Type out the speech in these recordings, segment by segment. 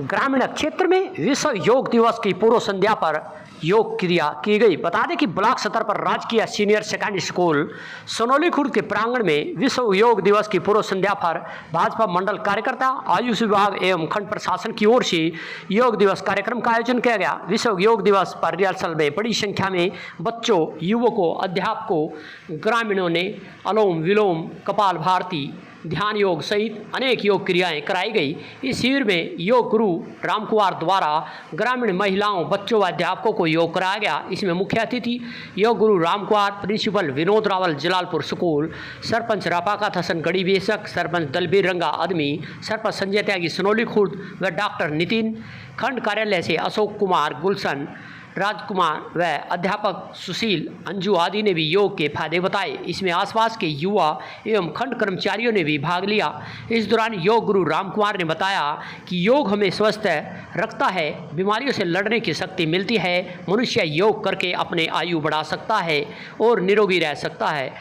ग्रामीण क्षेत्र में विश्व योग दिवस की पूर्व संध्या पर योग क्रिया की गई। बता दें कि ब्लॉक स्तर पर राजकीय सीनियर सेकेंडरी स्कूल सोनोली खुर्द के प्रांगण में विश्व योग दिवस की पूर्व संध्या पर भाजपा मंडल कार्यकर्ता, आयुष विभाग एवं खंड प्रशासन की ओर से योग दिवस कार्यक्रम का आयोजन किया गया। विश्व योग दिवस पर रिहर्सल में बड़ी संख्या में बच्चों, युवकों, अध्यापकों, ग्रामीणों ने अनुलोम विलोम, कपाल भारती, ध्यान योग सहित अनेक योग क्रियाएं कराई गई। इस शिविर में योग गुरु रामकुमार द्वारा ग्रामीण महिलाओं, बच्चों व अध्यापकों को योग कराया गया। इसमें मुख्य अतिथि योग गुरु रामकुमार, प्रिंसिपल विनोद रावल जलालपुर स्कूल, सरपंच रफाकत हसन गढ़ी बेशक, सरपंच दलबीर रंगा आदमी, सरपंच संजय त्यागी सोनोली खुर्द व डॉक्टर नितिन, खंड कार्यालय से अशोक कुमार, गुलशन राजकुमार व अध्यापक सुशील, अंजू आदि ने भी योग के फायदे बताए। इसमें आसपास के युवा एवं खंड कर्मचारियों ने भी भाग लिया। इस दौरान योग गुरु रामकुमार ने बताया कि योग हमें स्वस्थ रखता है, बीमारियों से लड़ने की शक्ति मिलती है। मनुष्य योग करके अपने आयु बढ़ा सकता है और निरोगी रह सकता है।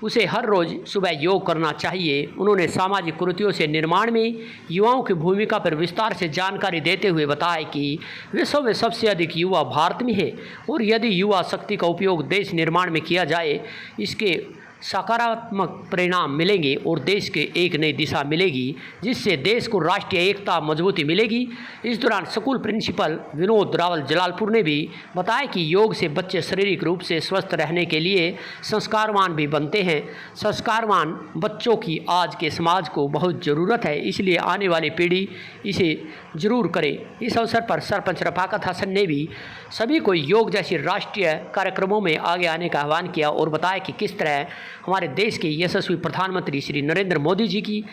उसे हर रोज़ सुबह योग करना चाहिए। उन्होंने सामाजिक कुरीतियों से निर्माण में युवाओं की भूमिका पर विस्तार से जानकारी देते हुए बताया कि विश्व में सबसे अधिक युवा भारत में है और यदि युवा शक्ति का उपयोग देश निर्माण में किया जाए, इसके सकारात्मक परिणाम मिलेंगे और देश के एक नई दिशा मिलेगी, जिससे देश को राष्ट्रीय एकता मजबूती मिलेगी। इस दौरान स्कूल प्रिंसिपल विनोद रावल जलालपुर ने भी बताया कि योग से बच्चे शारीरिक रूप से स्वस्थ रहने के लिए संस्कारवान भी बनते हैं। संस्कारवान बच्चों की आज के समाज को बहुत ज़रूरत है, इसलिए आने वाली पीढ़ी इसे ज़रूर करे। इस अवसर पर सरपंच रफाकत हसन ने भी सभी को योग जैसे राष्ट्रीय कार्यक्रमों में आगे आने का आह्वान किया और बताया कि किस तरह हमारे देश के यशस्वी प्रधानमंत्री श्री नरेंद्र मोदी जी की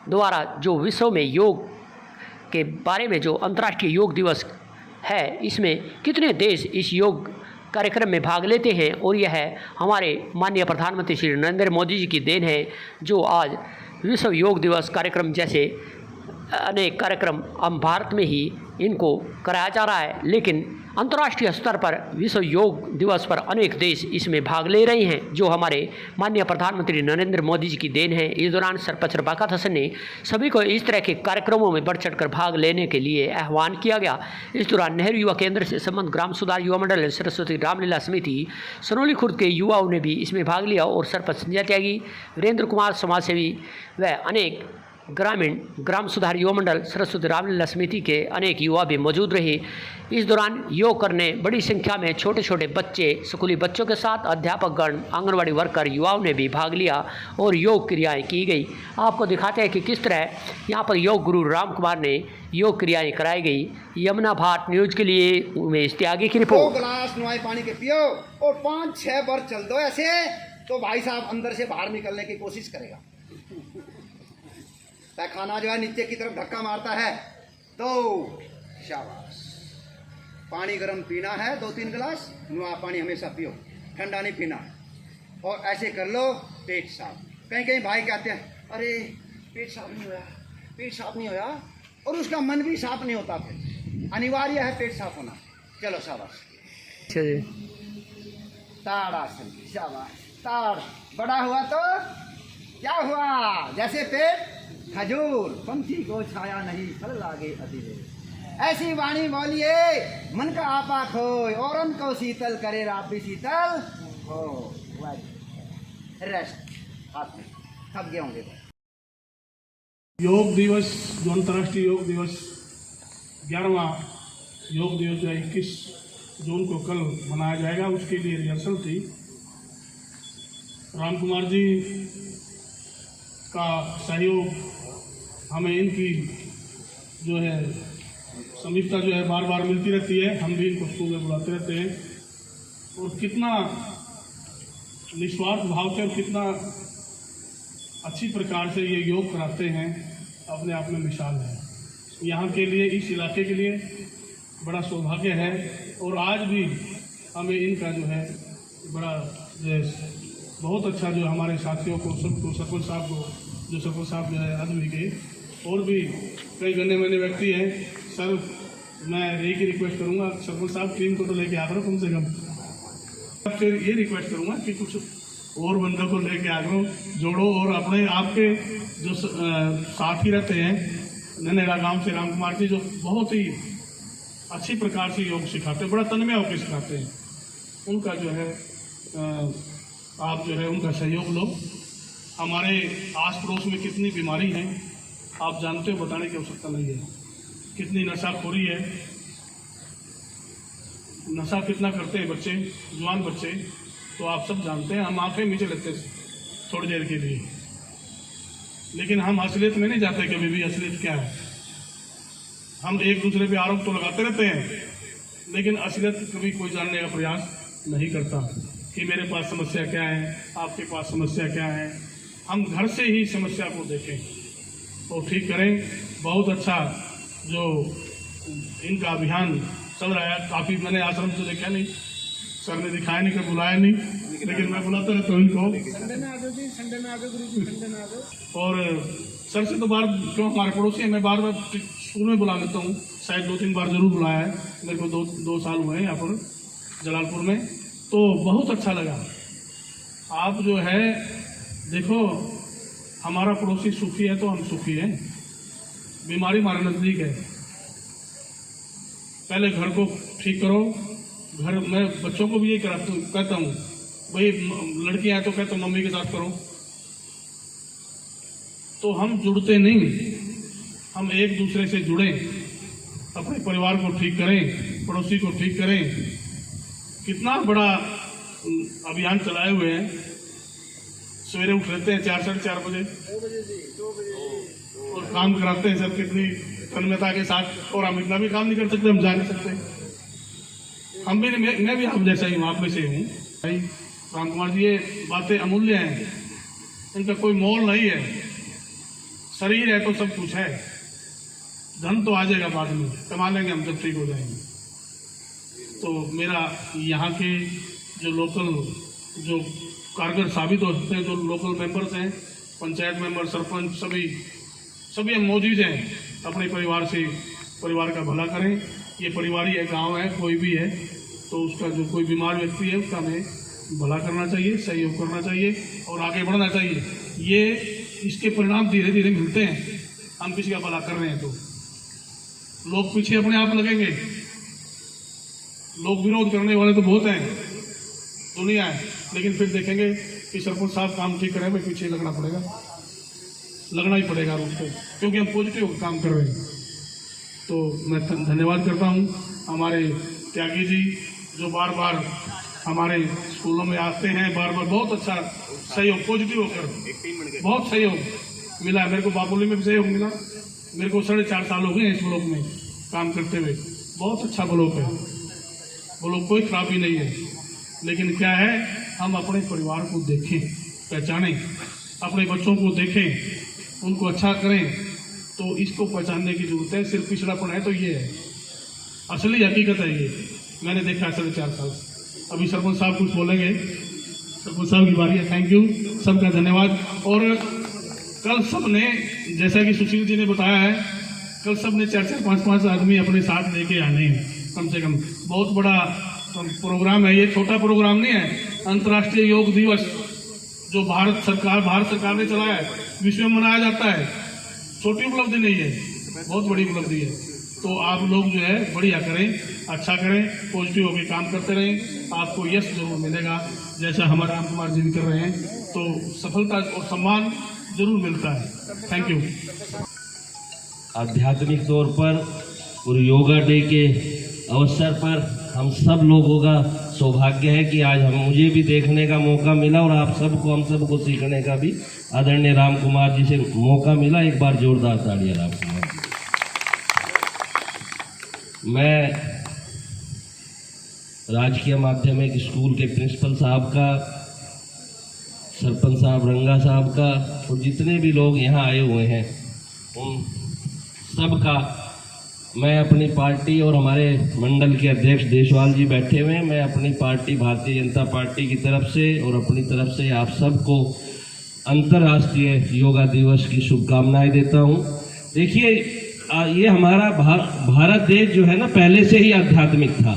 द्वारा जो विश्व में योग के बारे में जो अंतर्राष्ट्रीय योग दिवस है, इसमें कितने देश इस योग कार्यक्रम में भाग लेते हैं और यह हमारे माननीय प्रधानमंत्री श्री नरेंद्र मोदी जी की देन है, जो आज विश्व योग दिवस कार्यक्रम जैसे अनेक कार्यक्रम हम भारत में ही इनको कराया जा रहा है। लेकिन अंतर्राष्ट्रीय स्तर पर विश्व योग दिवस पर अनेक देश इसमें भाग ले रहे हैं, जो हमारे माननीय प्रधानमंत्री नरेंद्र मोदी जी की देन है। इस दौरान सरपंच रफाकत हसन ने सभी को इस तरह के कार्यक्रमों में बढ़ चढ़कर भाग लेने के लिए आह्वान किया गया। इस दौरान नेहरू युवा केंद्र से संबंध ग्राम सुधार युवा मंडल, सरस्वती रामलीला समिति सोनोली खुर्द के युवाओं ने भी इसमें भाग लिया और सरपंच संजय त्यागी, वीरेंद्र कुमार समाजसेवी व अनेक ग्रामीण ग्राम सुधार युवा मंडल, सरस्वती रामलीला समिति के अनेक युवा भी मौजूद रहे। इस दौरान योग करने बड़ी संख्या में छोटे छोटे बच्चे, स्कूली बच्चों के साथ अध्यापकगण, आंगनवाड़ी वर्कर, युवाओं ने भी भाग लिया और योग क्रियाएं की गई। आपको दिखाते हैं कि किस तरह यहाँ पर योग गुरु रामकुमार ने योग क्रियाएं कराई गई। यमुना भाट न्यूज के लिए उमेश त्यागी की रिपोर्ट। 2 गिलास नुआई पानी के पियो और 5-6 बार चल दो ऐसे, तो भाई साहब अंदर से बाहर निकलने की कोशिश करेगा। खाना जो है नीचे की तरफ धक्का मारता है, तो शाबाश। पानी गर्म पीना है, 2-3 गिलास नुआ पानी हमेशा पियो, ठंडा नहीं पीना। और ऐसे कर लो पेट साफ। कहीं कहीं भाई कहते हैं अरे पेट साफ नहीं होया, पेट साफ नहीं होया, और उसका मन भी साफ नहीं होता। फिर अनिवार्य है पेट साफ होना। चलो शाबाश। ताड़ आसन, शाबाश। ताड़ बड़ा हुआ तो क्या हुआ, जैसे पेट खजूर, पंछी को छाया नहीं, फल लागे अधीरे। ऐसी वाणी बोलिए मन का आपा खोए, और उनको शीतल करे आप भी शीतल हो। रेस्ट हाथ में थक गए होंगे। योग दिवस, जो अंतर्राष्ट्रीय योग दिवस 11वां योग दिवस जो 21 जून को कल मनाया जाएगा, उसके लिए रिहर्सल थी। रामकुमार जी का सहयोग हमें इनकी जो है समीपता जो है बार बार मिलती रहती है। हम भी इनको स्कूल में बुलाते रहते हैं और कितना निस्वार्थ भाव से और कितना अच्छी प्रकार से ये योग कराते हैं, अपने आप में मिसाल है। यहाँ के लिए, इस इलाके के लिए बड़ा सौभाग्य है। और आज भी हमें इनका जो है बड़ा बहुत अच्छा जो हमारे साथियों को, सबको, सरपंच साहब को, जो सरपंच साहब जो है आदमी के, और भी कई गण्यमान्य व्यक्ति हैं। सर, मैं एक ही रिक्वेस्ट करूंगा, सरपंच साहब टीम को तो लेके आ करो कम से कम। फिर ये रिक्वेस्ट करूंगा कि कुछ और बंदों को लेके आ करो, जोड़ो, और अपने आपके जो साथी रहते हैं ननेड़ा गांव से राम कुमार जी, जो बहुत ही अच्छी प्रकार से योग सिखाते हैं, बड़ा तन्मय होकर सिखाते हैं। उनका जो है आप जो है उनका सहयोग लो। हमारे आस पड़ोस में कितनी बीमारी हैं आप जानते हो, बताने की आवश्यकता नहीं है। कितनी नशाखोरी है, नशा कितना करते हैं बच्चे, जवान बच्चे, तो आप सब जानते हैं। हम आंखें नीचे लेते हैं थोड़ी देर के लिए, लेकिन हम असलियत में नहीं जाते कभी भी। असलियत क्या है? हम एक दूसरे पे आरोप तो लगाते रहते हैं, लेकिन असलियत कभी कोई जानने का प्रयास नहीं करता कि मेरे पास समस्या क्या है, आपके पास समस्या क्या है। हम घर से ही समस्या को देखें और ठीक करें। बहुत अच्छा जो इनका अभियान चल रहा है, काफ़ी मैंने आश्रम तो देखा नहीं, सर ने दिखाया नहीं, कभी बुलाया नहीं, लेकिन मैं बुलाता रहता हूँ इनको। संडे में आ जाओ जी, संडे में आ जाओ गुरु जी, संडे में आ जाओ। और सर से तो बार क्यों, हमारे पड़ोसी हैं, मैं बार बार स्कूल में बुला लेता हूँ, शायद 2-3 बार जरूर बुलाया है मेरे को। दो साल हुए हैं यहाँ पर जलालपुर में, तो बहुत अच्छा लगा। आप जो है देखो, हमारा पड़ोसी सुखी है तो हम सुखी हैं। बीमारी हमारे नज़दीक है। पहले घर को ठीक करो। घर में बच्चों को भी यही कहता हूँ, भाई लड़कियां हैं तो कहता हूँ मम्मी के साथ करो। तो हम जुड़ते नहीं, हम एक दूसरे से जुड़ें, अपने परिवार को ठीक करें, पड़ोसी को ठीक करें। कितना बड़ा अभियान चलाए हुए हैं। सवेरे उठ रहते हैं 4-4:30 बजे और काम कराते हैं सर, कितनी तन्मयता के साथ। और हम इतना भी काम नहीं कर सकते, हम जा नहीं सकते। हम भी, मैं भी आप जैसा ही हूँ, आप में से हूँ भाई। राम कुमार जी, ये बातें अमूल्य हैं, इनका कोई मोल नहीं है। शरीर है तो सब कुछ है, धन तो आ जाएगा बाद में, कमा लेंगे हम जब ठीक हो जाएंगे। तो मेरा यहाँ के जो लोकल जो कारगर साबित हो सकते हैं, जो लोकल मेंबर्स हैं, पंचायत मेंबर, सरपंच, सभी हम मौजूद हैं। अपने परिवार से परिवार का भला करें। ये परिवार है, गांव है, कोई भी है तो उसका जो कोई बीमार व्यक्ति है उसका हमें भला करना चाहिए, सहयोग करना चाहिए और आगे बढ़ना चाहिए। ये इसके परिणाम धीरे धीरे मिलते हैं। हम किसी का भला कर रहे हैं तो लोग पीछे अपने आप लगेंगे। लोग विरोध करने वाले तो बहुत हैं, दुनिया है, लेकिन फिर देखेंगे कि सरपंच साहब काम ठीक करें, भाई पीछे लगना ही पड़ेगा उसको, क्योंकि हम पॉजिटिव काम कर रहे हैं। तो मैं धन्यवाद करता हूँ हमारे त्यागी जी, जो बार बार हमारे स्कूलों में आते हैं, बार बार बहुत अच्छा सहयोग, पॉजिटिव होकर बहुत सहयोग मिला। मेरे को बाबुली में भी सहयोग मिला। मेरे को 4.5 साल हो गए इस ब्लॉक में काम करते हुए। बहुत अच्छा ब्लॉक है, ब्लॉक कोई खराबी नहीं है। लेकिन क्या है, हम अपने परिवार को देखें, पहचानें, अपने बच्चों को देखें, उनको अच्छा करें। तो इसको पहचानने की जरूरत है। सिर्फ पिछड़ापन है तो ये है, असली हकीकत है ये। मैंने देखा है 4.5 साल। अभी सरपंच साहब कुछ बोलेंगे, सरपंच साहब की बारी है। थैंक यू, सबका धन्यवाद। और कल सब ने, जैसा कि सुशील जी ने बताया है, कल सब ने 4-4, 5-5 आदमी अपने साथ लेके आने हैं कम से कम। बहुत बड़ा प्रोग्राम है ये, छोटा प्रोग्राम नहीं है। अंतर्राष्ट्रीय योग दिवस जो भारत सरकार ने चलाया है, विश्व में मनाया जाता है। छोटी उपलब्धि नहीं है, बहुत बड़ी उपलब्धि है। तो आप लोग जो है बढ़िया करें, अच्छा करें, पॉजिटिव होकर काम करते रहें, आपको यश जरूर मिलेगा। जैसा हमारे राम कुमार जी भी कर रहे हैं, तो सफलता और सम्मान जरूर मिलता है। Thank you. आध्यात्मिक तौर पर और योगा डे के अवसर पर हम सब लोगों का सौभाग्य है कि आज मुझे भी देखने का मौका मिला और आप सबको, हम सबको सीखने का भी आदरणीय राम कुमार जी से मौका मिला। एक बार जोरदार तालियां राम कुमार जी। मैं राजकीय माध्यमिक स्कूल के प्रिंसिपल साहब का, सरपंच साहब, रंगा साहब का और जितने भी लोग यहाँ आए हुए हैं उन सब का मैं अपनी पार्टी और हमारे मंडल के अध्यक्ष देशवाल जी बैठे हुए हैं, मैं अपनी पार्टी भारतीय जनता पार्टी की तरफ से और अपनी तरफ से आप सबको अंतर्राष्ट्रीय योगा दिवस की शुभकामनाएं देता हूं। देखिए, ये हमारा भारत देश जो है ना, पहले से ही आध्यात्मिक था।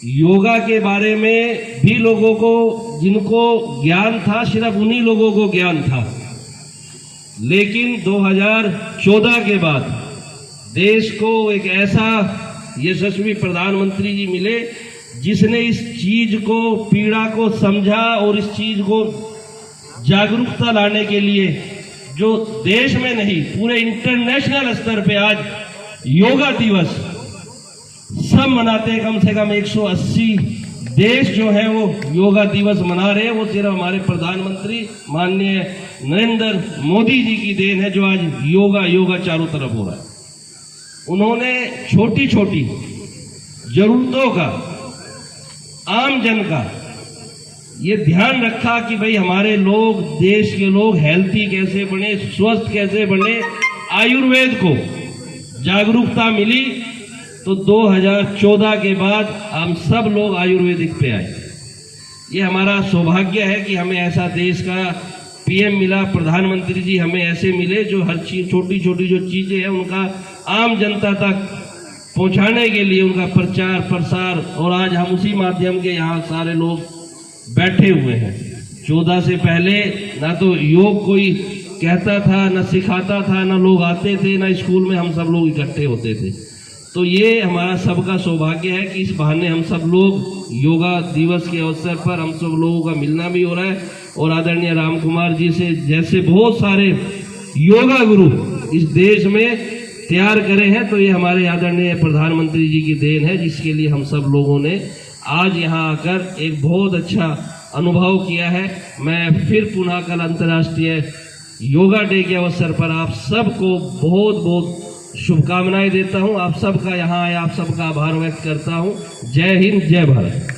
योगा के बारे में भी लोगों को, जिनको ज्ञान था, सिर्फ उन्हीं लोगों को ज्ञान था। लेकिन 2014 के बाद देश को एक ऐसा यशस्वी प्रधानमंत्री जी मिले जिसने इस चीज को, पीड़ा को समझा और इस चीज को जागरूकता लाने के लिए जो देश में नहीं पूरे इंटरनेशनल स्तर पे आज योगा दिवस सब मनाते हैं। कम से कम 180 देश जो है वो योगा दिवस मना रहे हैं। वो सिर्फ हमारे प्रधानमंत्री माननीय नरेंद्र मोदी जी की देन है जो आज योगा चारों तरफ हो रहा है। उन्होंने छोटी छोटी जरूरतों का, आम जन का ये ध्यान रखा कि भाई हमारे लोग, देश के लोग हेल्थी कैसे बने, स्वस्थ कैसे बने। आयुर्वेद को जागरूकता मिली तो 2014 के बाद हम सब लोग आयुर्वेदिक पे आए। ये हमारा सौभाग्य है कि हमें ऐसा देश का पीएम मिला, प्रधानमंत्री जी हमें ऐसे मिले जो हर चीज, छोटी छोटी जो चीजें हैं उनका आम जनता तक पहुंचाने के लिए उनका प्रचार प्रसार, और आज हम उसी माध्यम के यहाँ सारे लोग बैठे हुए हैं। 14 से पहले ना तो योग कोई कहता था, ना सिखाता था, ना लोग आते थे, ना स्कूल में हम सब लोग इकट्ठे होते थे। तो ये हमारा सबका सौभाग्य है कि इस बहाने हम सब लोग योगा दिवस के अवसर पर हम सब लोगों का मिलना भी हो रहा है। और आदरणीय राम कुमार जी से जैसे बहुत सारे योगा गुरु इस देश में तैयार करे हैं, तो ये हमारे आदरणीय प्रधानमंत्री जी की देन है, जिसके लिए हम सब लोगों ने आज यहाँ आकर एक बहुत अच्छा अनुभव किया है। मैं फिर पुनः कल अंतर्राष्ट्रीय योगा डे के अवसर पर आप सबको बहुत बहुत शुभकामनाएं देता हूं। आप सबका यहाँ आए, आप सबका आभार व्यक्त करता हूं। जय हिंद, जय भारत।